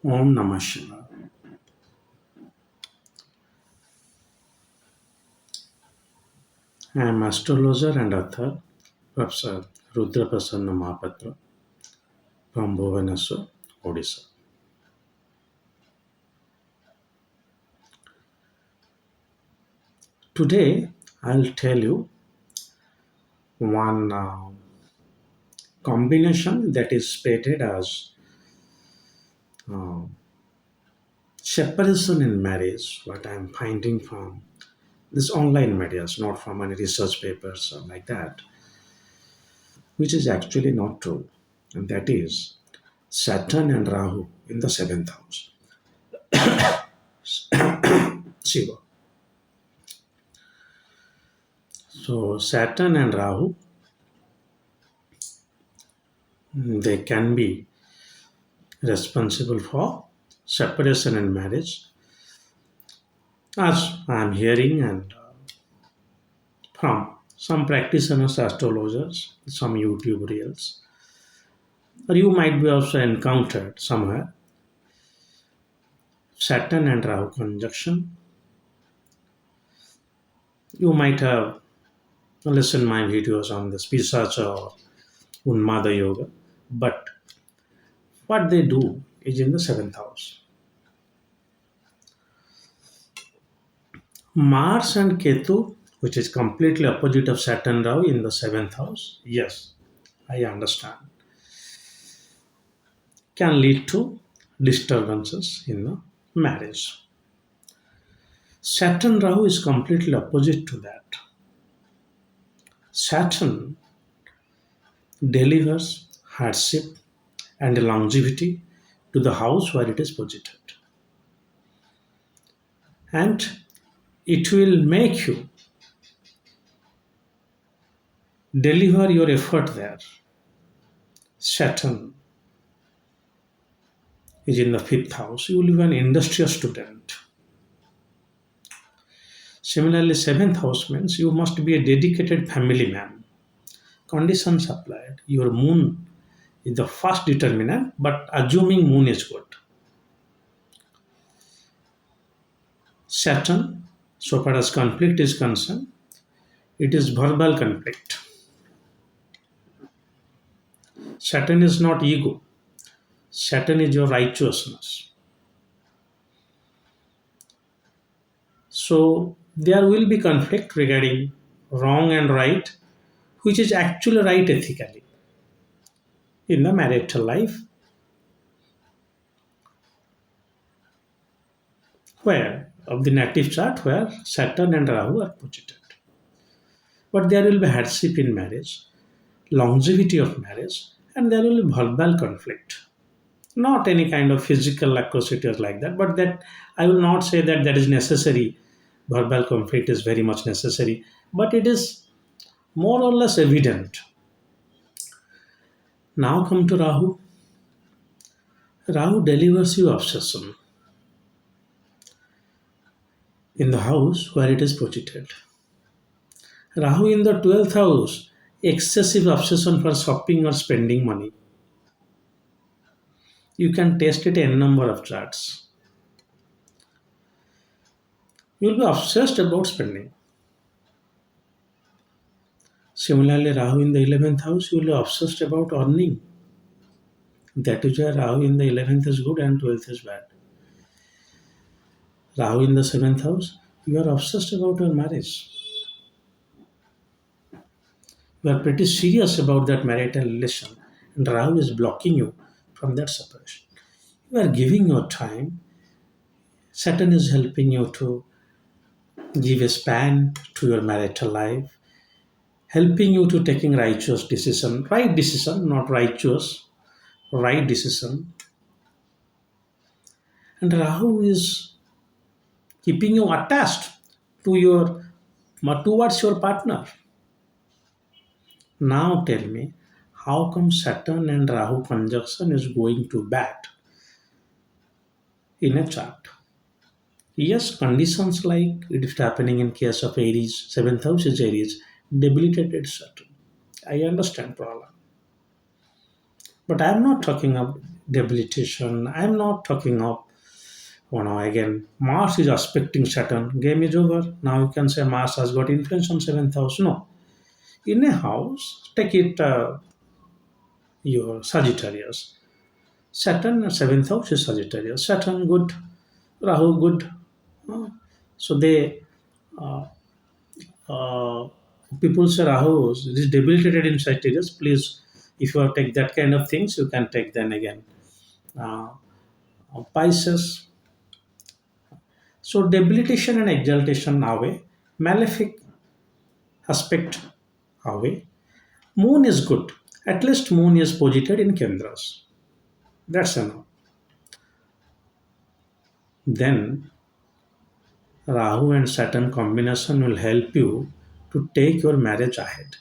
Om Namah Shivaya. I am astrologer and author, Professor rudramohapatra from Bhubaneswar, Odisha. Today, I'll tell you one combination that is stated as uh, separation in marriage, what I am finding from this online medias, not from any research papers or like that, which is actually not true. And that is Saturn and Rahu in the seventh house. Shiva. So Saturn and Rahu, they can be responsible for separation and marriage, as I am hearing and from some practitioners, astrologers, some YouTube reels, or you might be also encountered somewhere Saturn and Rahu conjunction. You might have listened my videos on this Pisacha or Unmada Yoga, but what they do is in the seventh house. Mars and Ketu, which is completely opposite of Saturn Rahu in the seventh house, yes, I understand, can lead to disturbances in the marriage. Saturn Rahu is completely opposite to that. Saturn delivers hardship and longevity to the house where it is posited. And it will make you deliver your effort there. Saturn is in the fifth house. You will be an industrious student. Similarly, seventh house means you must be a dedicated family man. Conditions applied. Your moon is the first determinant, but assuming moon is good. Saturn, so far as conflict is concerned, it is verbal conflict. Saturn is not ego. Saturn is your righteousness. So there will be conflict regarding wrong and right, which is actually right ethically in the marital life, where of the native chart where Saturn and Rahu are posited. But there will be hardship in marriage, longevity of marriage, and there will be verbal conflict. Not any kind of physical atrocities like that, but that I will not say that that is necessary. Verbal conflict is very much necessary, but it is more or less evident. Now come to Rahu. Rahu delivers you obsession in the house where it is posited. Rahu in the 12th house, excessive obsession for shopping or spending money. You can test it in a number of charts. You will be obsessed about spending. Similarly, Rahu in the 11th house, you will be obsessed about earning. That is why Rahu in the 11th is good and 12th is bad. Rahu in the 7th house, you are obsessed about your marriage. You are pretty serious about that marital relation, and Rahu is blocking you from that separation. You are giving your time. Saturn is helping you to give a span to your marital life, helping you to taking righteous decision, right decision, not righteous, right decision. And Rahu is keeping you attached to your towards your partner. Now tell me, how come Saturn and Rahu conjunction is going to bad in a chart? Yes, conditions like it is happening in case of Aries, seventh house is Aries, debilitated Saturn. I understand problem. But I am not talking of debilitation. I'm not talking of, again, Mars is aspecting Saturn. Game is over. Now you can say Mars has got influence on seventh house. No. In a house, take it your Sagittarius. Saturn, seventh house is Sagittarius. Saturn, good. Rahu, good. Uh, So they, uh, uh, people say Rahu is debilitated in Sagittarius. Please, if you take that kind of things, you can take then again. Uh, Pisces. So debilitation and exaltation away. Malefic aspect away. Moon is good. At least Moon is posited in Kendras. That's enough. Then Rahu and Saturn combination will help you to take your marriage ahead,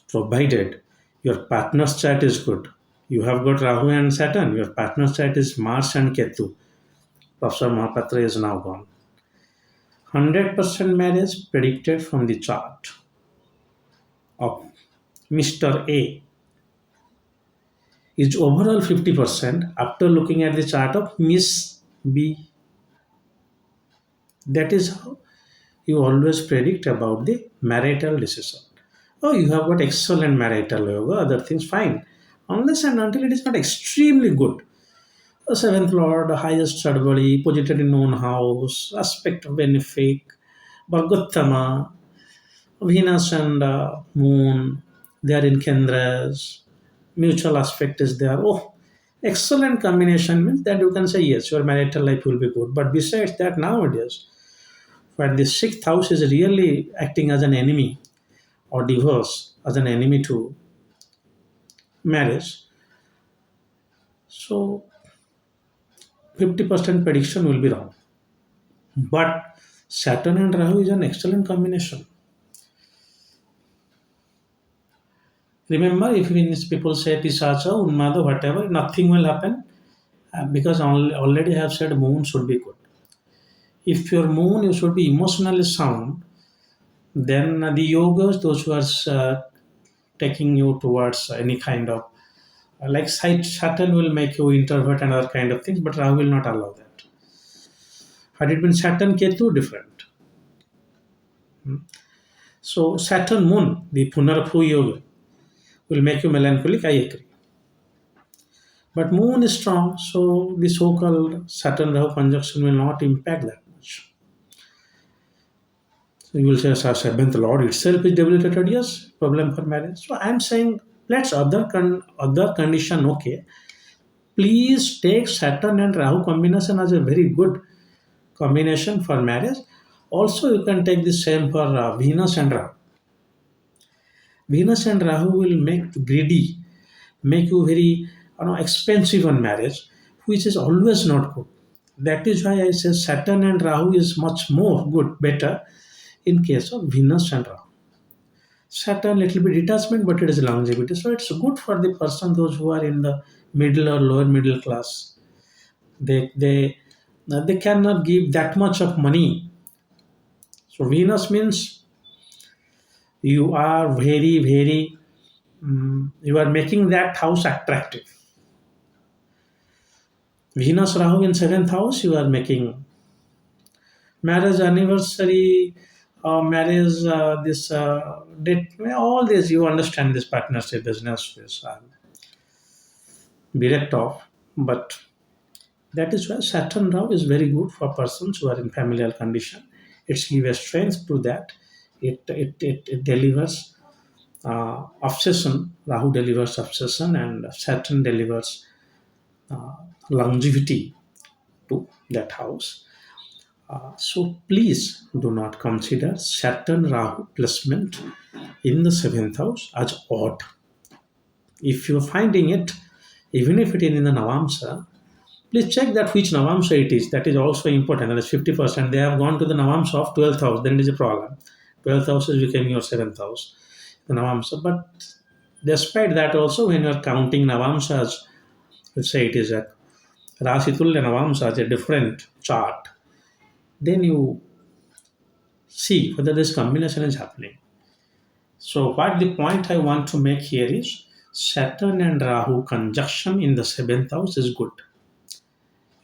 provided your partner's chart is good. You have got Rahu and Saturn, your partner's chart is Mars and Ketu. Professor Mohapatra is now gone. 100% marriage predicted from the chart of Mr. A is overall 50% after looking at the chart of Miss B. That is how you always predict about the marital decision. Oh, you have got excellent marital yoga, other things fine. Unless and until it is not extremely good. The seventh lord, the highest third body, posited in own house, aspect of benefic, Bhargottama, Venus and moon, they are in Kendras, mutual aspect is there. Oh, excellent combination means that you can say yes, your marital life will be good. But besides that, nowadays, when the sixth house is really acting as an enemy or divorce as an enemy to marriage, so 50% prediction will be wrong. But Saturn and Rahu is an excellent combination. Remember, if people say Pisacha, Unmada, whatever, nothing will happen because already have said moon should be good. If your moon you should be emotionally sound, then the yogas, those who are taking you towards any kind of like Saturn will make you introvert and other kind of things, but Rahu will not allow that. Had it been Saturn Ketu, different. So Saturn Moon, the Punarabhu Yoga, will make you melancholic, I agree. But Moon is strong, so the so-called Saturn Rahu conjunction will not impact that much. So you will say, seventh Lord itself is debilitated, yes, problem for marriage. So I am saying, let's other condition, okay. Please take Saturn and Rahu combination as a very good combination for marriage. Also, you can take the same for Venus and Rahu. Venus and Rahu will make greedy, make you very expensive on marriage, which is always not good. That is why I say Saturn and Rahu is much more good, better in case of Venus and Rahu. Saturn little bit detachment, but it is longevity. So it's good for the person, those who are in the middle or lower middle class. They cannot give that much of money. So Venus means you are very you are making that house attractive. Venus Rahu in seventh house, you are making marriage anniversary, marriage this date, all this you understand this partnership business is bereft of, but that is why Saturn Rahu is very good for persons who are in familial condition. It's give a strength to that. It delivers obsession. Rahu delivers obsession, and Saturn delivers longevity to that house. So please do not consider Saturn Rahu placement in the seventh house as odd. If you're finding it, even if it is in the Navamsa, please check that which Navamsa it is. That is also important. That is 50%. They have gone to the Navamsa of 12th house. Then it is a problem. 12th house is becoming your 7th house, the Navamsa. But despite that, also when you are counting Navamsas, let's say it is a Rasitulya Navamsa as a different chart, then you see whether this combination is happening. So, what the point I want to make here is Saturn and Rahu conjunction in the seventh house is good.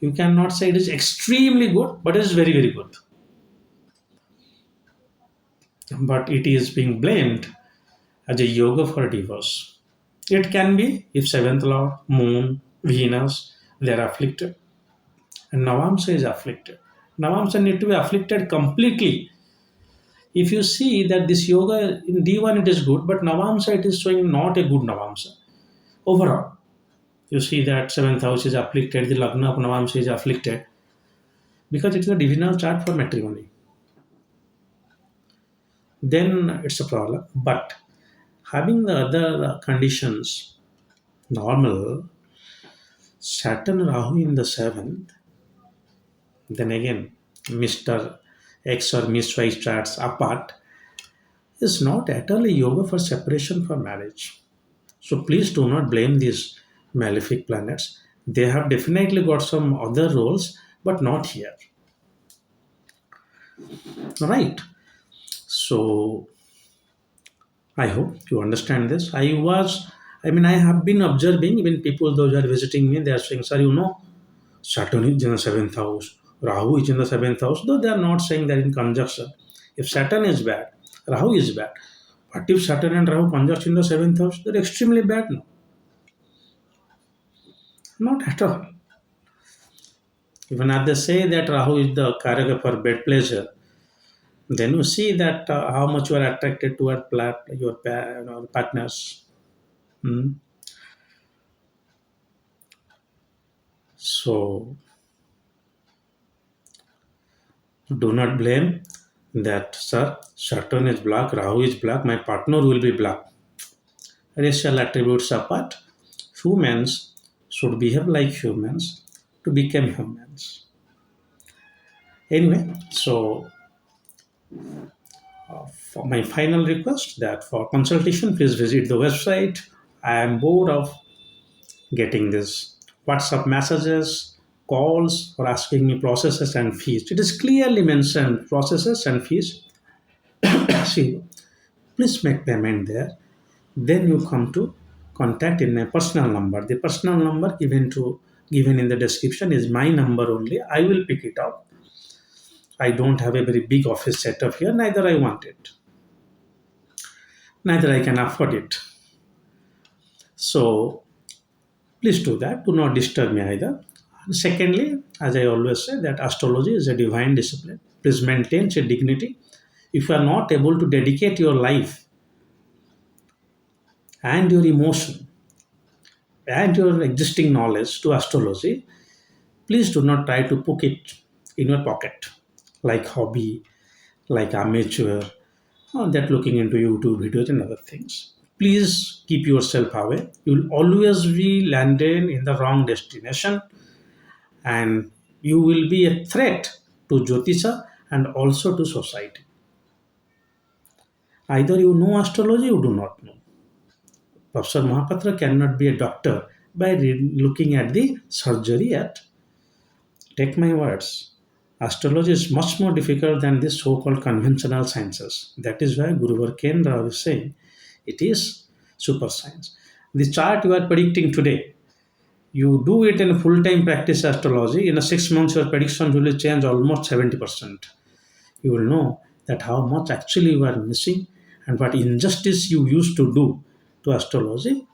You cannot say it is extremely good, but it is very, very good. But it is being blamed as a yoga for divorce. It can be if seventh lord, moon, Venus, they are afflicted, and Navamsa is afflicted. Navamsa need to be afflicted completely. If you see that this yoga in D1 it is good, but Navamsa it is showing not a good Navamsa overall. You see that seventh house is afflicted, the Lagna of Navamsa is afflicted because it is a divinal chart for matrimony. Then it's a problem. But having the other conditions normal, Saturn Rahu in the seventh, then again Mr. X or Miss Y charts apart is not at all a yoga for separation for marriage. So please do not blame these malefic planets. They have definitely got some other roles, but not here. Right. So I hope you understand this. I have been observing even people, those who are visiting me, they are saying, sir, Saturn is in the seventh house, Rahu is in the seventh house, though they are not saying that in conjunction. If Saturn is bad, Rahu is bad. But if Saturn and Rahu conjunct in the seventh house, they're extremely bad. No, not at all. Even as they say that Rahu is the karaka for bed pleasure, then you see that how much you are attracted toward partners. Hmm. So do not blame that, sir, Saturn is black, Rahu is black, my partner will be black. Racial attributes apart, humans should behave like humans to become humans. Anyway, so for my final request that for consultation, please visit the website. I am bored of getting this WhatsApp messages, calls for asking me processes and fees. It is clearly mentioned processes and fees. See, please make payment there. Then you come to contact in my personal number. The personal number given in the description is my number only. I will pick it up. I don't have a very big office setup here, neither I want it. Neither I can afford it. So please do that. Do not disturb me either. Secondly, as I always say, that astrology is a divine discipline. Please maintain its dignity. If you are not able to dedicate your life and your emotion and your existing knowledge to astrology, please do not try to put it in your pocket like hobby, like amateur, or that looking into YouTube videos and other things. Please keep yourself away. You will always be landed in the wrong destination and you will be a threat to Jyotisha and also to society. Either you know astrology, you do not know. Professor Mahapatra cannot be a doctor by looking at the surgery at. Take my words. Astrology is much more difficult than the so-called conventional sciences. That is why Guru Varkendra is saying it is super science. The chart you are predicting today, you do it in full-time practice astrology, in a 6 months your prediction will change almost 70%. You will know that how much actually you are missing and what injustice you used to do to astrology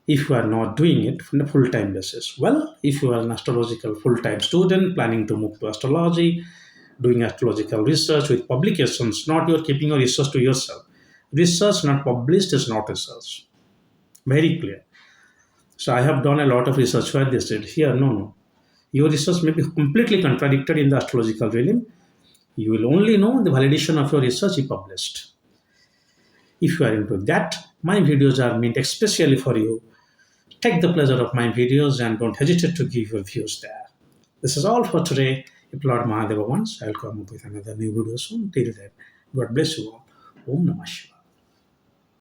if you are not doing it on a full-time basis. Well, if you are an astrological full-time student planning to move to astrology, doing astrological research with publications, not you're keeping your research to yourself. Research not published is not research. Very clear. So I have done a lot of research where they said, here, no. Your research may be completely contradicted in the astrological realm. You will only know the validation of your research you published. If you are into that, my videos are meant especially for you. Take the pleasure of my videos and don't hesitate to give your views there. This is all for today. If Lord Mahadeva wants, I'll come up with another new video soon. Till then, God bless you all. Om Namah Shivaya.